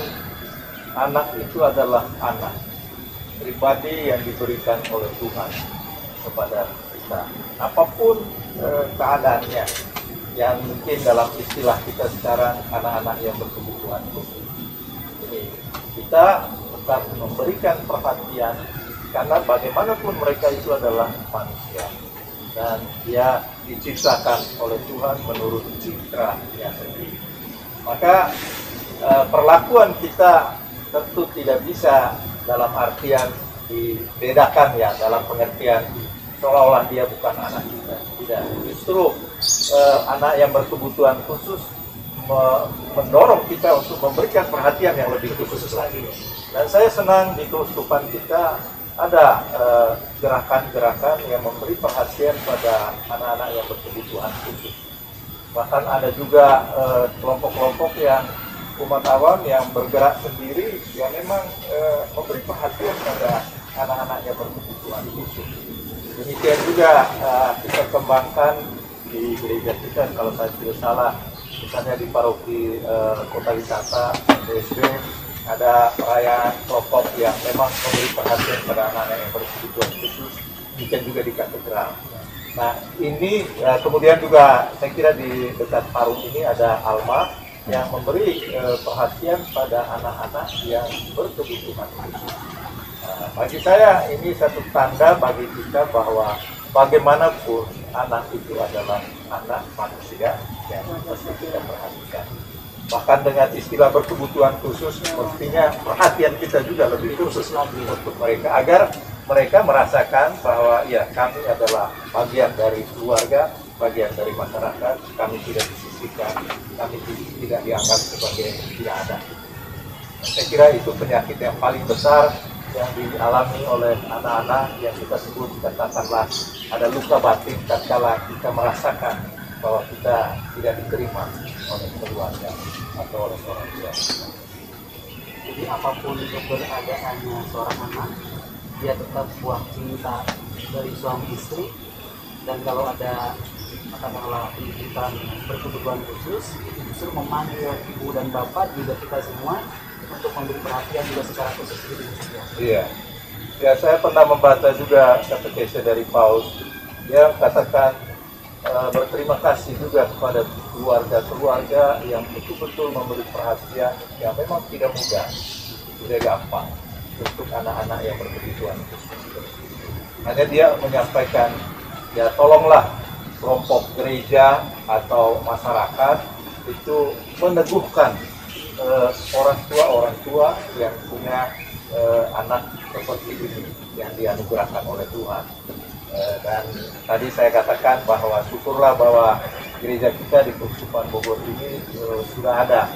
anak itu adalah anak pribadi yang diberikan oleh Tuhan kepada kita. Apapun keadaannya, yang mungkin dalam istilah kita sekarang anak-anak yang berkebutuhan khusus. Jadi kita tetap memberikan perhatian karena bagaimanapun mereka itu adalah manusia dan dia diciptakan oleh Tuhan menurut citranya sendiri. Maka perlakuan kita tentu tidak bisa dalam artian dibedakan ya, dalam pengertian seolah-olah dia bukan anak kita. Tidak, justru anak yang berkebutuhan khusus mendorong kita untuk memberikan perhatian yang lebih khusus lagi. Dan saya senang di keuskupan kita ada gerakan-gerakan yang memberi perhatian pada anak-anak yang berkebutuhan khusus. Bahkan ada juga kelompok-kelompok yang umat awam yang bergerak sendiri yang memang memberi perhatian pada anak-anak yang berkebutuhan khusus. Demikian juga kita kembangkan di gereja kita, kalau saya tidak salah, misalnya di paroki Kota Wisata BSD ada perayaan kelompok yang memang memberi perhatian pada anak-anak yang berkebutuhan khusus, demikian juga di katedral. Nah ini kemudian juga saya kira di dekat Parung ini ada Alma yang memberi perhatian pada anak-anak yang berkebutuhan khusus. Bagi saya ini satu tanda bagi kita bahwa bagaimanapun anak itu adalah anak manusia yang mesti kita perhatikan. Bahkan dengan istilah berkebutuhan khusus, mestinya perhatian kita juga lebih khusus lagi untuk mereka, agar mereka merasakan bahwa ya kami adalah bagian dari keluarga, bagian dari masyarakat, kami tidak disisihkan, kami tidak dianggap sebagai tidak ada. Saya kira itu penyakit yang paling besar yang dialami oleh anak-anak yang kita sebut, katakanlah ada luka batin tatkala kita merasakan bahwa kita tidak diterima oleh keluarga atau oleh orang tua. Jadi apapun keberadaannya seorang anak, dia tetap buah cinta dari suami istri, dan kalau ada katakanlah kehidupan berkebutuhan khusus, itu justru memanggil ibu dan bapak juga kita semua untuk memberi perhatian juga secara khusus gitu. Iya. Ya, saya pernah membaca juga katekese dari Paus. Dia katakan berterima kasih juga kepada keluarga-keluarga yang betul-betul memberi perhatian yang memang tidak mudah, tidak gampang untuk anak-anak yang berkebutuhan khusus. Hanya dia menyampaikan, ya tolonglah kelompok gereja atau masyarakat itu meneguhkan orang tua yang punya anak seperti ini yang dianugerahkan oleh Tuhan. Dan tadi saya katakan bahwa syukurlah bahwa gereja kita di Keuskupan Bogor ini sudah ada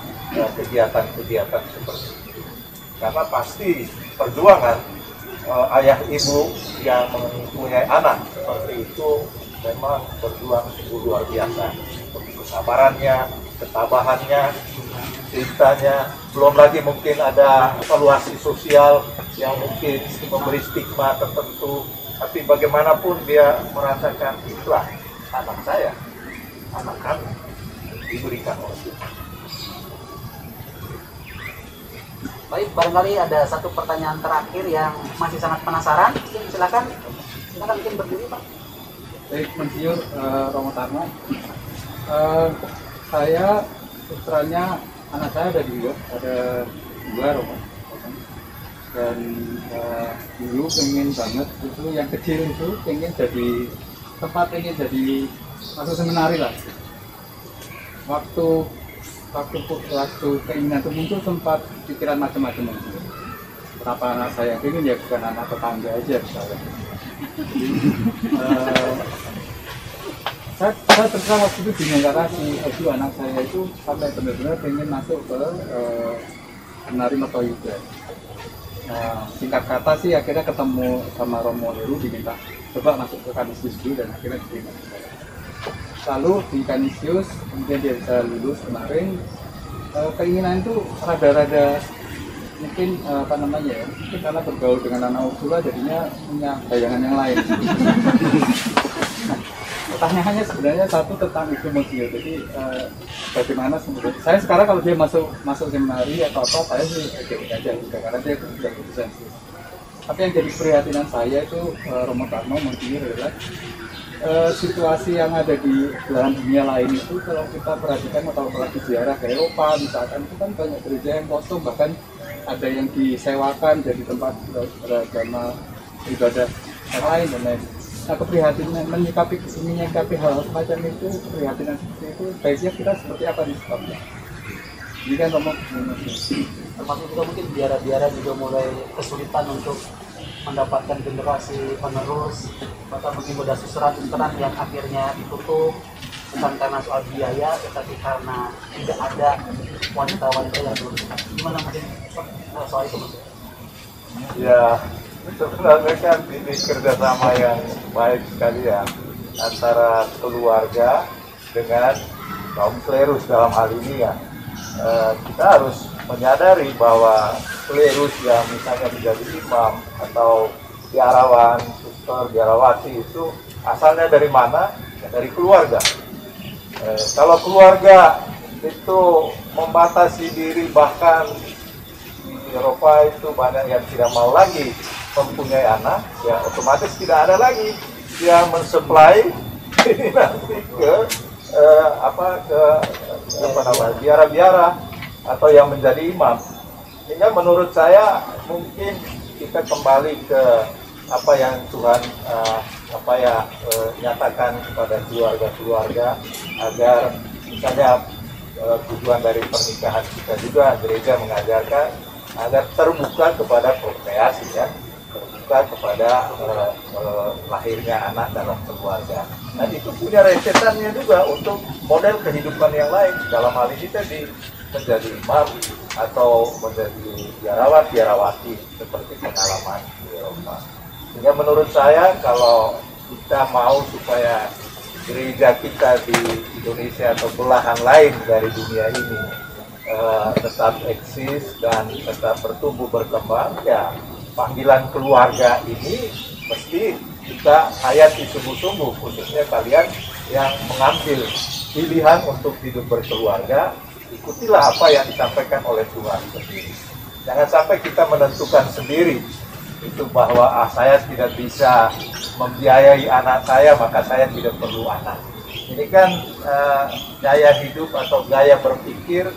kegiatan-kegiatan seperti itu. Karena pasti perjuangan ayah ibu yang mempunyai anak seperti itu memang berjuang luar biasa. Kesabarannya, ketabahannya, ceritanya, belum lagi mungkin ada evaluasi sosial yang mungkin memberi stigma tertentu, tapi bagaimanapun dia merasakan itulah anak saya, anak kami diberikan oleh Tuhan. Baik, barangkali ada satu pertanyaan terakhir yang masih sangat penasaran. Silakan mungkin berdiri Pak. Baik, Monsinyur Romo Tarno. Saya putranya, anak saya ada dua Romo. Dan dulu pengen banget itu yang kecil itu pengen jadi masuk seminari lah. Waktu keinginan itu muncul sempat pikiran macam-macam. Kenapa anak saya pengen ya bukan anak tetangga aja misalnya. Saya terserah waktu itu dinegasi itu anak saya itu sampai benar-benar pengen masuk ke Menari Mertoyuda. Singkat kata sih akhirnya ketemu sama Romo Heru, diminta coba masuk ke Kanisius dulu dan akhirnya diterima. Lalu di Kanisius kemudian dia bisa lulus kemarin. Keinginan itu rada-rada mungkin mungkin karena bergaul dengan anak Ursula jadinya punya bayangan yang lain. Pertanyaannya sebenarnya satu tentang itu Monsinyur. Jadi bagaimana sebenarnya saya sekarang kalau dia masuk seminari atau apa, saya sih oke aja juga karena dia sudah keputusan. Tapi yang jadi keprihatinan saya itu Romo Tarno Monsinyur adalah situasi yang ada di belahan dunia lain itu kalau kita perhatikan atau apalagi ziarah ke Eropa misalkan itu kan banyak gereja yang kosong, bahkan ada yang disewakan jadi tempat beragama ibadah yang lain dan lain. Nah, keprihatinan menyikapi hal semacam itu, keprihatinan seperti itu, baiknya kita seperti apa nih sebabnya? Ini kan Romo termasuk juga mungkin biara-biara juga mulai kesulitan untuk mendapatkan generasi penerus, bahkan mungkin udah susuran yang akhirnya ditutup bukan karena soal biaya, tetapi karena tidak ada wanita-wanita yang lulus. Gimana mungkin soal itu? Ya, sebenarnya kan ini kerjasama yang baik sekali ya antara keluarga dengan kaum klerus dalam hal ini ya. Kita harus menyadari bahwa klerus yang misalnya menjadi imam atau biarawan, suster, biarawati itu asalnya dari mana? Ya, dari keluarga. Kalau keluarga itu membatasi diri, bahkan di Eropa itu banyak yang tidak mau lagi mempunyai anak, ya otomatis tidak ada lagi yang mensuplai ini nanti ke biara-biara atau yang menjadi imam. Sehingga menurut saya mungkin kita kembali ke apa yang Tuhan nyatakan kepada keluarga-keluarga, agar misalnya tujuan dari pernikahan kita juga gereja mengajarkan agar terbuka kepada prokreasi, ya, terbuka kepada lahirnya anak dalam keluarga. Dan itu punya rentetannya juga untuk model kehidupan yang lain. Dalam hal ini tadi menjadi imam atau menjadi biarawati seperti pengalaman di Eropa. Sehingga menurut saya kalau kita mau supaya gereja kita di Indonesia atau belahan lain dari dunia ini tetap eksis dan tetap bertumbuh berkembang, ya panggilan keluarga ini mesti kita hayati sungguh-sungguh, khususnya kalian yang mengambil pilihan untuk hidup berkeluarga. Ikutilah apa yang disampaikan oleh Tuhan sendiri. Jangan sampai kita menentukan sendiri itu bahwa saya tidak bisa membiayai anak saya, maka saya tidak perlu anak. Ini kan gaya hidup atau gaya berpikir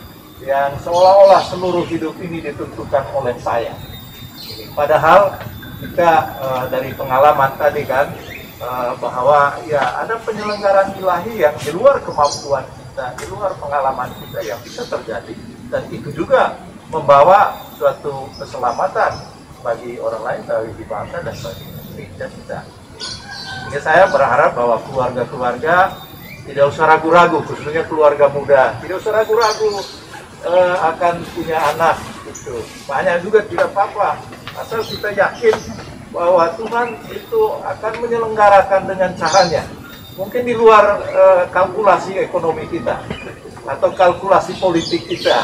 yang seolah-olah seluruh hidup ini ditentukan oleh saya. Padahal kita dari pengalaman tadi kan bahwa ya ada penyelenggaraan ilahi yang di luar kemampuan kita, di luar pengalaman kita yang bisa terjadi, dan itu juga membawa suatu keselamatan bagi orang lain, bagi bangsa dan bagi gereja kita. Jadi saya berharap bahwa keluarga-keluarga tidak usah ragu-ragu, khususnya keluarga muda, tidak usah ragu-ragu akan punya anak. Itu banyak juga tidak apa-apa, asal kita yakin bahwa Tuhan itu akan menyelenggarakan dengan caranya. Mungkin di luar kalkulasi ekonomi kita atau kalkulasi politik kita.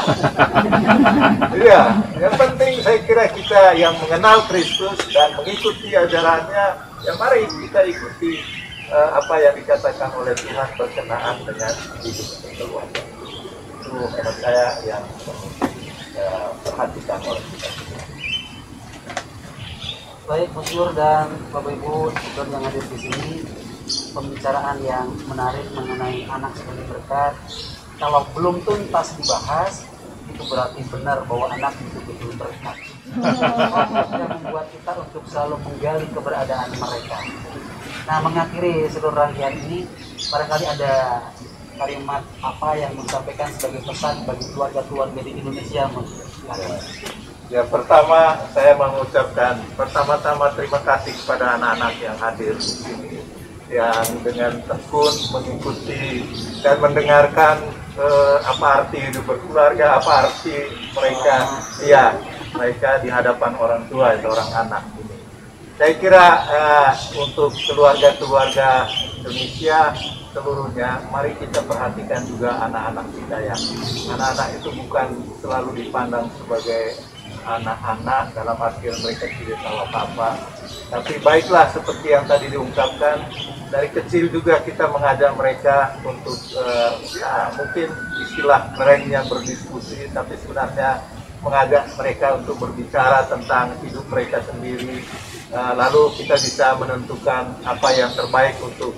Iya, yang penting saya kira kita yang mengenal Kristus dan mengikuti ajarannya, ya mari kita ikuti apa yang dikatakan oleh Tuhan berkenaan dengan hidup keluarga. Itu menurut saya yang perhatikan oleh kita. Baik, Mas Nur dan Bapak Ibu yang hadir di sini, pembicaraan yang menarik mengenai anak sebagai berkat. Kalau belum tuntas dibahas, itu berarti benar bahwa anak itu betul berkat. Yang membuat kita untuk selalu menggali keberadaan mereka. Nah, mengakhiri seluruh rangkaian ini, barangkali ada kalimat apa yang disampaikan sebagai pesan bagi keluarga-keluarga di Indonesia, Mas? Ya, pertama saya mengucapkan pertama-tama terima kasih kepada anak-anak yang hadir di sini, yang dengan tekun mengikuti dan mendengarkan apa arti hidup berkeluarga, apa arti mereka di hadapan orang tua, seorang anak ini. Saya kira untuk keluarga-keluarga Indonesia seluruhnya, mari kita perhatikan juga anak-anak kita ya. Anak-anak itu bukan selalu dipandang sebagai anak-anak dalam arti mereka tidak tahu apa-apa, tapi baiklah seperti yang tadi diungkapkan, dari kecil juga kita mengajak mereka untuk ya mungkin istilah kerennya berdiskusi, tapi sebenarnya mengajak mereka untuk berbicara tentang hidup mereka sendiri, lalu kita bisa menentukan apa yang terbaik untuk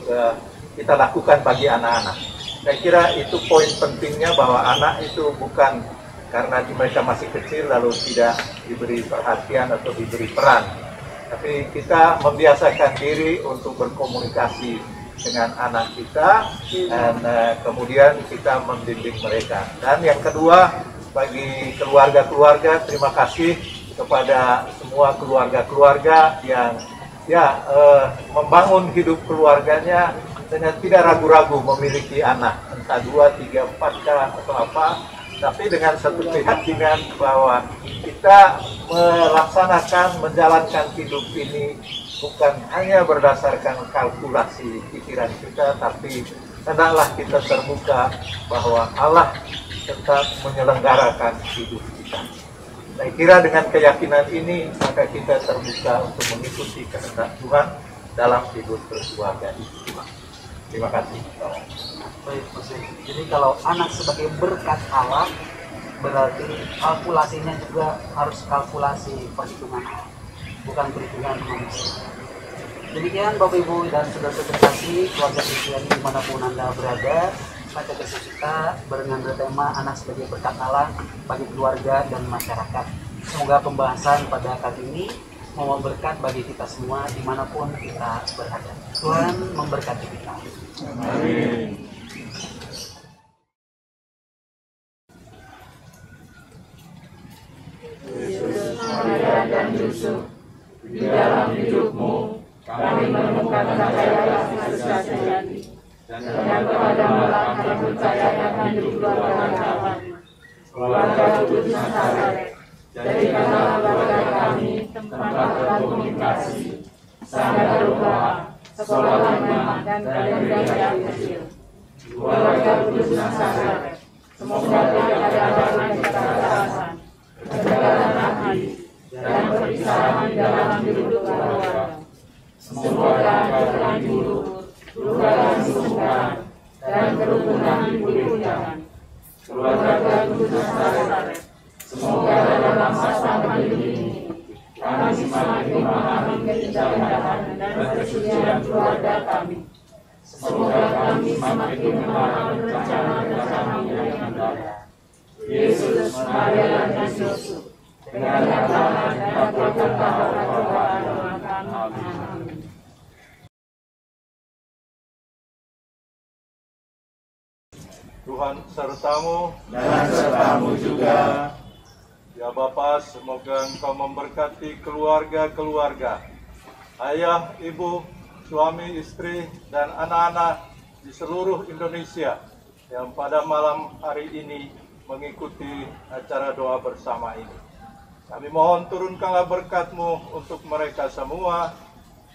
kita lakukan bagi anak-anak. Saya kira itu poin pentingnya, bahwa anak itu bukan karena mereka masih kecil lalu tidak diberi perhatian atau diberi peran, tapi kita membiasakan diri untuk berkomunikasi dengan anak kita, dan kemudian kita membimbing mereka. Dan yang kedua, bagi keluarga-keluarga, terima kasih kepada semua keluarga-keluarga yang membangun hidup keluarganya dengan tidak ragu-ragu memiliki anak, entah 2, 3, 4 atau apa, tapi dengan satu keyakinan bahwa kita melaksanakan, menjalankan hidup ini bukan hanya berdasarkan kalkulasi pikiran kita, tapi hendaklah kita terbuka bahwa Allah tetap menyelenggarakan hidup kita. Saya kira dengan keyakinan ini, maka kita terbuka untuk mengikuti kehendak Tuhan dalam hidup berkeluarga itu. Terima kasih. Baik, Mas. Jadi kalau anak sebagai berkat Allah, berarti kalkulasinya juga harus kalkulasi perhitungan Allah, bukan perhitungan manusia. Demikian Bapak Ibu dan saudara-saudara kasih, keluarga Kristiani dimanapun Anda berada, pada kesempatan kita dengan bertema anak sebagai berkat Allah bagi keluarga dan masyarakat. Semoga pembahasan pada kali ini membawa berkat bagi kita semua dimanapun kita berada. Tuhan memberkati kita. Amin. Yesus, Maria, dan Yusuf, di dalam hidupmu kami menemukan cahaya kasih sejati, dan kepadamu kami percayakan hidup keluarga kami. Keluarga Kudus Nazaret, jadikanlah keluarga kami tempat berkomunikasi, sangat berubah, sekolah lama dan yang kecil. Keluarga Kudus Nazaret, semoga tidak ada kekerasan, ketegangan hati, dan perpisahan dalam hidup keluarga. Semoga terlanjur, luka dan sungkan, dan kerukunan dibutuhkan. Keluarga Kudus Nazaret, semoga dalam masa pandemi ini kami semakin memahami keindahan dan kesetiaan keluarga kami. Semoga kami semakin memahami rencana-rencana yang ada. Yesus, Maria, dan Yusuf, dengan Tuhan dan berkata-kata Amin. Tuhan sertamu Dan sertamu juga. Ya Bapa, semoga Engkau memberkati keluarga-keluarga, ayah, ibu, suami, istri, dan anak-anak di seluruh Indonesia yang pada malam hari ini mengikuti acara doa bersama ini. Kami mohon turunkanlah berkat-Mu untuk mereka semua,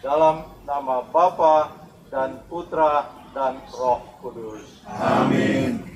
dalam nama Bapa dan Putra dan Roh Kudus. Amin.